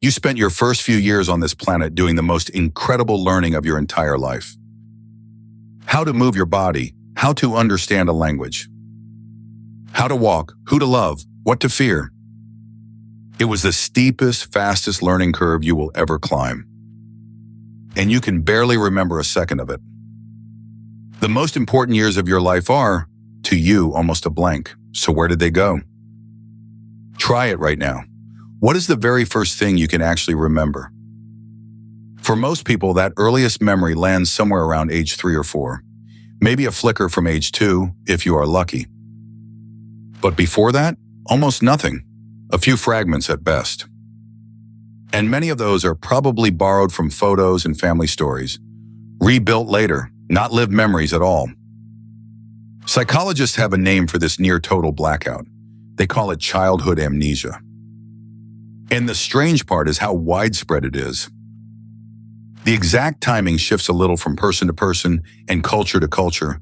You spent your first few years on this planet doing the most incredible learning of your entire life. How to move your body, how to understand a language, how to walk, who to love, what to fear. It was the steepest, fastest learning curve you will ever climb. And you can barely remember a second of it. The most important years of your life are, to you, almost a blank. So where did they go? Try it right now. What is the very first thing you can actually remember? For most people, that earliest memory lands somewhere around age 3 or 4. Maybe a flicker from age 2, if you are lucky. But before that, almost nothing. A few fragments at best. And many of those are probably borrowed from photos and family stories, rebuilt later, not lived memories at all. Psychologists have a name for this near-total blackout. They call it childhood amnesia. And the strange part is how widespread it is. The exact timing shifts a little from person to person and culture to culture,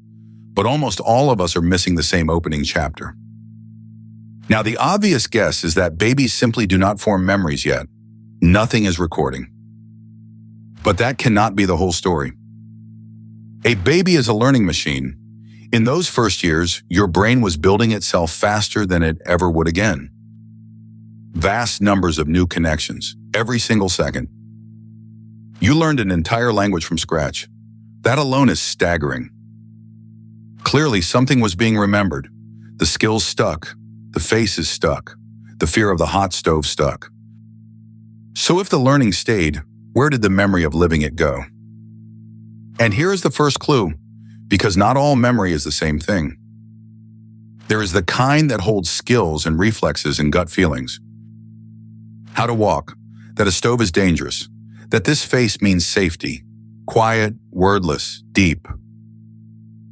but almost all of us are missing the same opening chapter. Now, the obvious guess is that babies simply do not form memories yet. Nothing is recording. But that cannot be the whole story. A baby is a learning machine. In those first years, your brain was building itself faster than it ever would again. Vast numbers of new connections, every single second. You learned an entire language from scratch. That alone is staggering. Clearly, something was being remembered. The skills stuck. The faces stuck. The fear of the hot stove stuck. So if the learning stayed, where did the memory of living it go? And here is the first clue, because not all memory is the same thing. There is the kind that holds skills and reflexes and gut feelings. How to walk, that a stove is dangerous, that this face means safety, quiet, wordless, deep.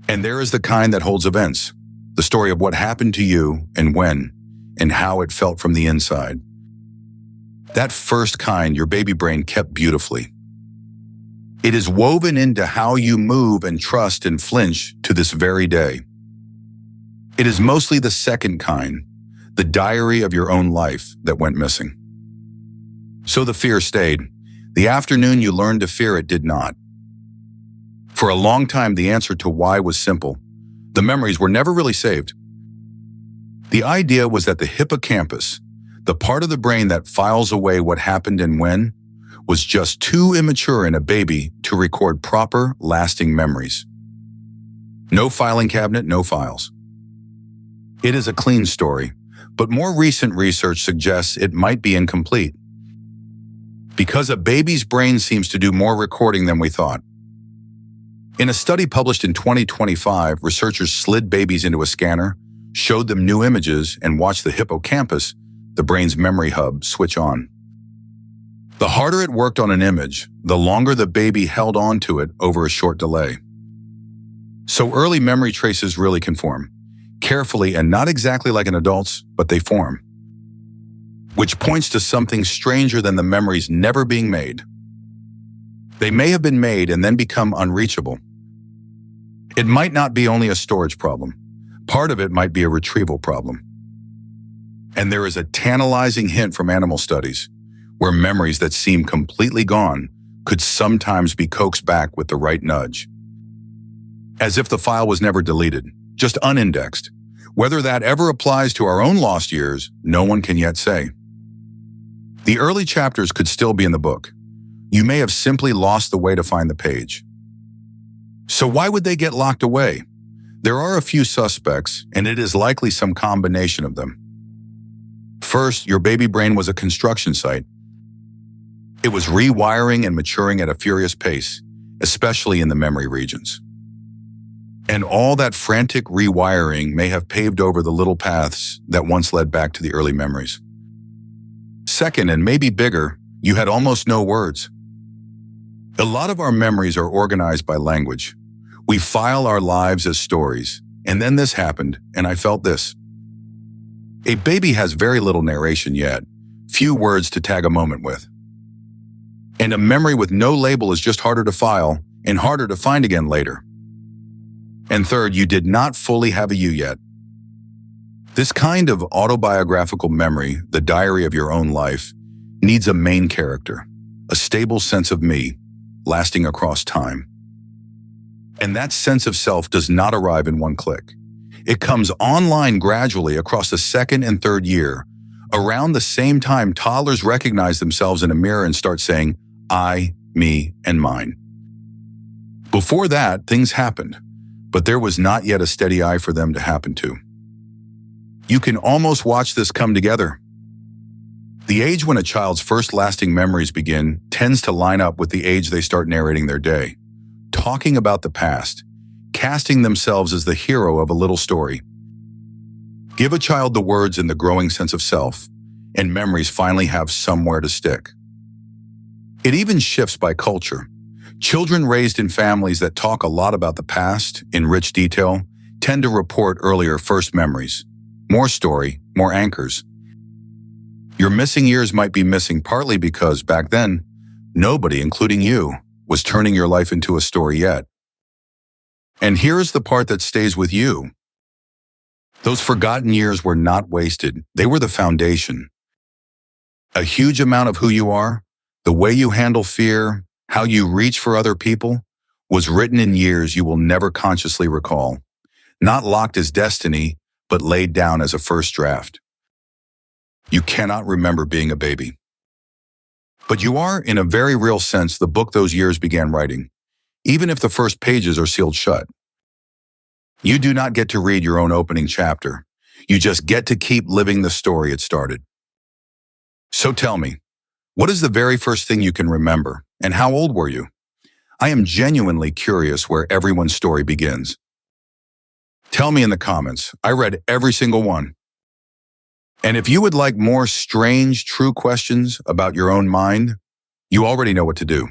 And there is the kind that holds events, the story of what happened to you and when, and how it felt from the inside. That first kind your baby brain kept beautifully. It is woven into how you move and trust and flinch to this very day. It is mostly the second kind, the diary of your own life, that went missing. So the fear stayed. The afternoon you learned to fear it did not. For a long time, the answer to why was simple. The memories were never really saved. The idea was that the hippocampus, the part of the brain that files away what happened and when, was just too immature in a baby to record proper, lasting memories. No filing cabinet, no files. It is a clean story, but more recent research suggests it might be incomplete. Because a baby's brain seems to do more recording than we thought. In a study published in 2025, researchers slid babies into a scanner, showed them new images, and watched the hippocampus, the brain's memory hub, switch on. The harder it worked on an image, the longer the baby held on to it over a short delay. So early memory traces really can form. Carefully and not exactly like an adult's, but they form. Which points to something stranger than the memories never being made. They may have been made and then become unreachable. It might not be only a storage problem. Part of it might be a retrieval problem. And there is a tantalizing hint from animal studies, where memories that seem completely gone could sometimes be coaxed back with the right nudge. As if the file was never deleted, just unindexed. Whether that ever applies to our own lost years, no one can yet say. The early chapters could still be in the book. You may have simply lost the way to find the page. So why would they get locked away? There are a few suspects, and it is likely some combination of them. First, your baby brain was a construction site. It was rewiring and maturing at a furious pace, especially in the memory regions. And all that frantic rewiring may have paved over the little paths that once led back to the early memories. Second, and maybe bigger, you had almost no words. A lot of our memories are organized by language. We file our lives as stories, and then this happened, and I felt this. A baby has very little narration yet, few words to tag a moment with. And a memory with no label is just harder to file and harder to find again later. And third, you did not fully have a you yet. This kind of autobiographical memory, the diary of your own life, needs a main character, a stable sense of me, lasting across time. And that sense of self does not arrive in one click. It comes online gradually across the second and third year. Around the same time, toddlers recognize themselves in a mirror and start saying, I, me, and mine. Before that, things happened, but there was not yet a steady I for them to happen to. You can almost watch this come together. The age when a child's first lasting memories begin tends to line up with the age they start narrating their day, talking about the past, casting themselves as the hero of a little story. Give a child the words and the growing sense of self, and memories finally have somewhere to stick. It even shifts by culture. Children raised in families that talk a lot about the past in rich detail tend to report earlier first memories. More story, more anchors. Your missing years might be missing partly because back then, nobody, including you, was turning your life into a story yet. And here is the part that stays with you. Those forgotten years were not wasted. They were the foundation. A huge amount of who you are, the way you handle fear, how you reach for other people, was written in years you will never consciously recall. Not locked as destiny, but laid down as a first draft. You cannot remember being a baby. But you are, in a very real sense, the book those years began writing, even if the first pages are sealed shut. You do not get to read your own opening chapter. You just get to keep living the story it started. So tell me, what is the very first thing you can remember, and how old were you? I am genuinely curious where everyone's story begins. Tell me in the comments. I read every single one. And if you would like more strange, true questions about your own mind, you already know what to do.